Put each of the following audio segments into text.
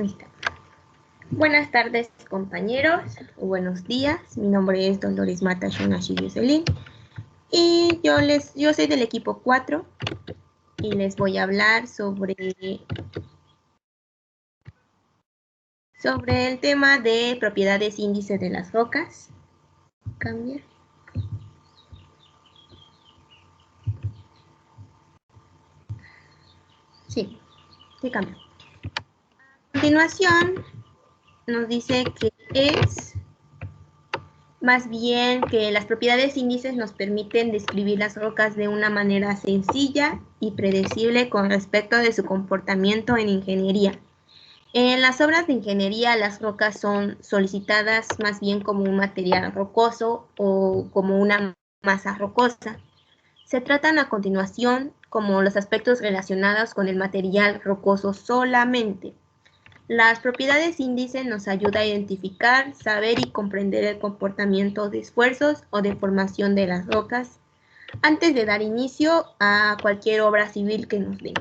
Ahí está. Buenas tardes, compañeros. Buenos días. Mi nombre es Dolores Mata Shonashi Yuselin. Y yo soy del equipo 4 y les voy a hablar sobre el tema de propiedades índice de las rocas. Cambia. Sí, cambio. A continuación, nos dice que es más bien que las propiedades índices nos permiten describir las rocas de una manera sencilla y predecible con respecto de su comportamiento en ingeniería. En las obras de ingeniería, las rocas son solicitadas más bien como un material rocoso o como una masa rocosa. Se tratan a continuación como los aspectos relacionados con el material rocoso solamente. Las propiedades índice nos ayudan a identificar, saber y comprender el comportamiento de esfuerzos o deformación de las rocas antes de dar inicio a cualquier obra civil que nos den.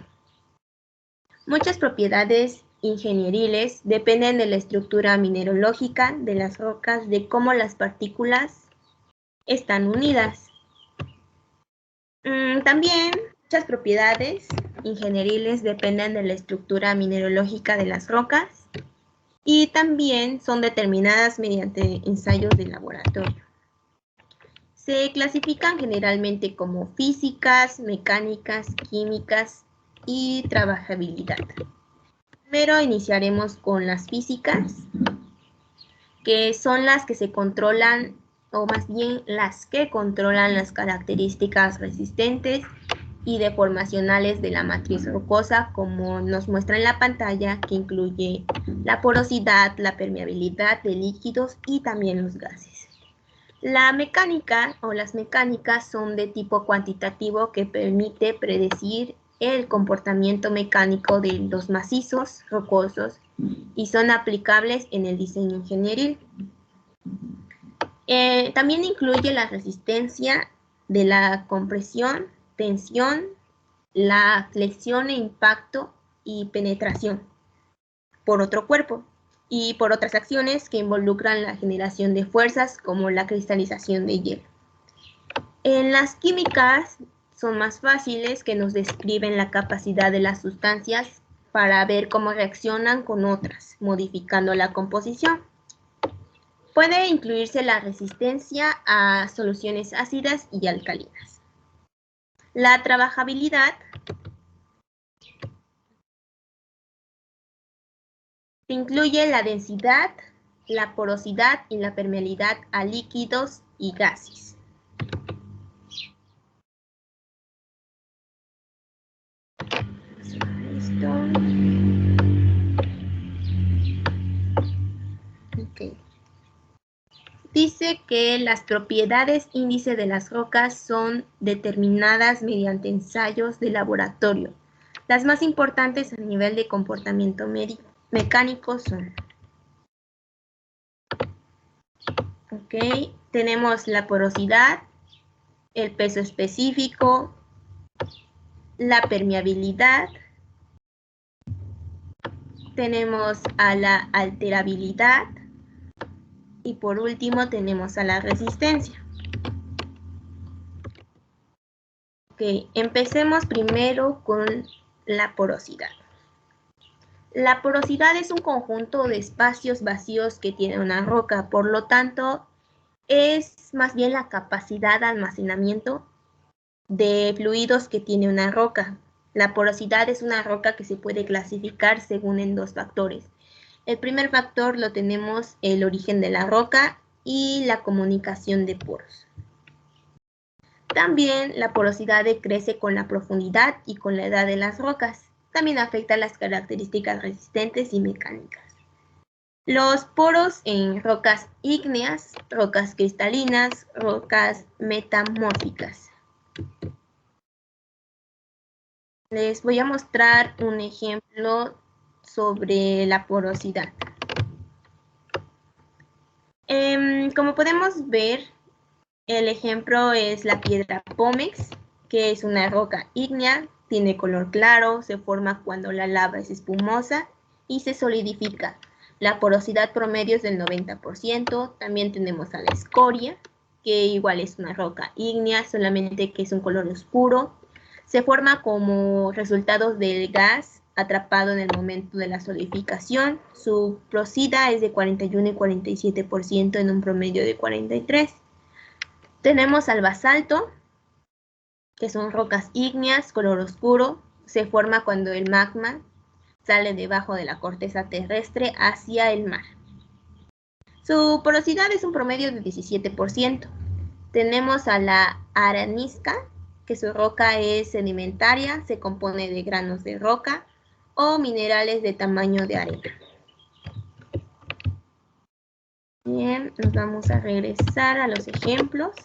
Muchas propiedades ingenieriles dependen de la estructura mineralógica de las rocas, de cómo las partículas están unidas. También muchas propiedades ingenieriles dependen de la estructura mineralógica de las rocas y también son determinadas mediante ensayos de laboratorio. Se clasifican generalmente como físicas, mecánicas, químicas y trabajabilidad. Primero iniciaremos con las físicas, que son las que se controlan, o más bien las que controlan las características resistentes y deformacionales de la matriz rocosa, como nos muestra en la pantalla, que incluye la porosidad, la permeabilidad de líquidos y también los gases. La mecánica o las mecánicas son de tipo cuantitativo, que permite predecir el comportamiento mecánico de los macizos rocosos y son aplicables en el diseño ingenieril. También incluye la resistencia de la compresión, tensión, la flexión e impacto y penetración por otro cuerpo y por otras acciones que involucran la generación de fuerzas como la cristalización de hielo. En las químicas son más fáciles, que nos describen la capacidad de las sustancias para ver cómo reaccionan con otras, modificando la composición. Puede incluirse la resistencia a soluciones ácidas y alcalinas. La trabajabilidad incluye la densidad, la porosidad y la permeabilidad a líquidos y gases. Okay. Dice que las propiedades índice de las rocas son determinadas mediante ensayos de laboratorio. Las más importantes a nivel de comportamiento mecánico son: tenemos la porosidad, el peso específico, la permeabilidad, tenemos a la alterabilidad y por último tenemos a la resistencia. Empecemos primero con la porosidad. La porosidad es un conjunto de espacios vacíos que tiene una roca, por lo tanto, es más bien la capacidad de almacenamiento de fluidos que tiene una roca. La porosidad es una roca que se puede clasificar según en dos factores. El primer factor lo tenemos el origen de la roca y la comunicación de poros. También la porosidad decrece con la profundidad y con la edad de las rocas. También afecta las características resistentes y mecánicas. Los poros en rocas ígneas, rocas cristalinas, rocas metamórficas. Les voy a mostrar un ejemplo sobre la porosidad. Como podemos ver, el ejemplo es la piedra pómex, que es una roca ígnea, tiene color claro, se forma cuando la lava es espumosa y se solidifica. La porosidad promedio es del 90%. También tenemos a la escoria, que igual es una roca ígnea, solamente que es un color oscuro. Se forma como resultado del gas atrapado en el momento de la solidificación. Su porosidad es de 41 y 47% en un promedio de 43. Tenemos al basalto, que son rocas ígneas, color oscuro. Se forma cuando el magma sale debajo de la corteza terrestre hacia el mar. Su porosidad es un promedio de 17%. Tenemos a la arenisca, que su roca es sedimentaria, se compone de granos de roca o minerales de tamaño de arena. Bien, nos vamos a regresar a los ejemplos.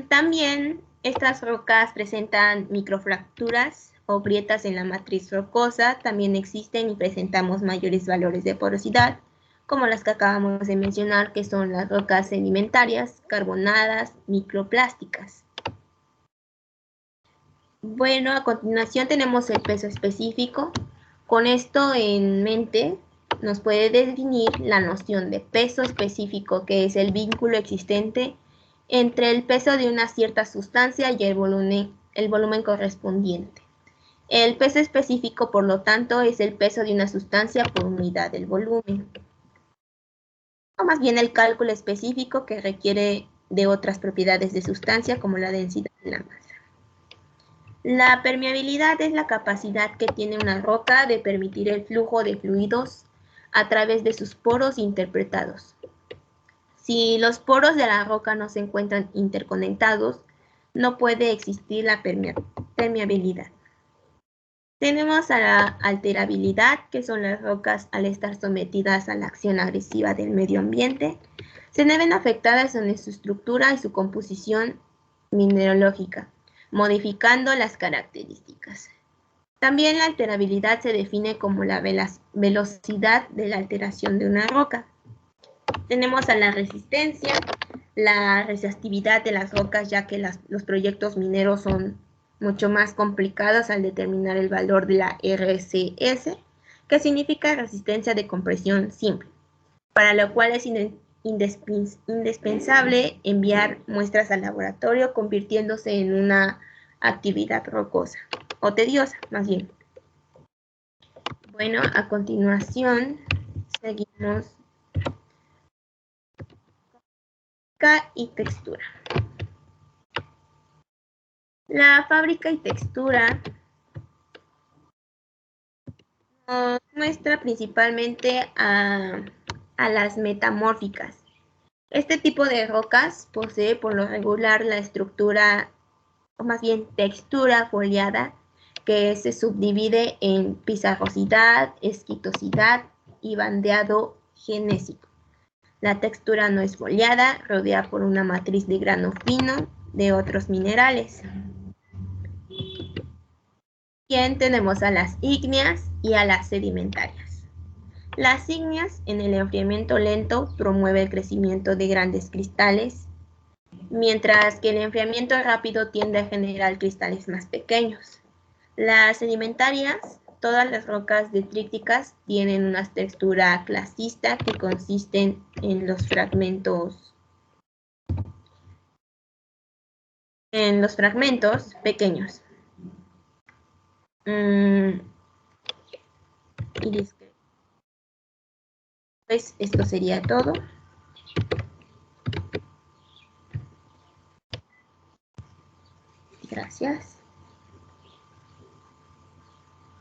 También estas rocas presentan microfracturas o grietas en la matriz rocosa. También existen y presentamos mayores valores de porosidad, como las que acabamos de mencionar, que son las rocas sedimentarias, carbonadas, microplásticas. Bueno, a continuación tenemos el peso específico. Con esto en mente, nos puede definir la noción de peso específico, que es el vínculo existente entre el peso de una cierta sustancia y el volumen correspondiente. El peso específico, por lo tanto, es el peso de una sustancia por unidad del volumen. O más bien el cálculo específico que requiere de otras propiedades de sustancia, como la densidad de la masa. La permeabilidad es la capacidad que tiene una roca de permitir el flujo de fluidos a través de sus poros interpretados. Si los poros de la roca no se encuentran interconectados, no puede existir la permeabilidad. Tenemos a la alterabilidad, que son las rocas al estar sometidas a la acción agresiva del medio ambiente, se ven afectadas en su estructura y su composición mineralógica, modificando las características. También la alterabilidad se define como la velocidad de la alteración de una roca. Tenemos a la resistencia, la resistividad de las rocas, ya que los proyectos mineros son mucho más complicados al determinar el valor de la RCS, que significa resistencia de compresión simple, para lo cual es indispensable enviar muestras al laboratorio, convirtiéndose en una actividad rocosa, o tediosa, más bien. Bueno, a continuación seguimos y textura. La fábrica y textura nos muestra principalmente a las metamórficas. Este tipo de rocas posee por lo regular la estructura, o más bien textura foliada, que se subdivide en pizarrosidad, esquitosidad y bandeado genésico. La textura no es foliada, rodeada por una matriz de grano fino de otros minerales. Bien, tenemos a las ígneas y a las sedimentarias. Las ígneas, en el enfriamiento lento, promueve el crecimiento de grandes cristales, mientras que el enfriamiento rápido tiende a generar cristales más pequeños. Las sedimentarias, todas las rocas detríticas, tienen una textura clasista que consiste en los fragmentos pequeños. Pues esto sería todo. Gracias.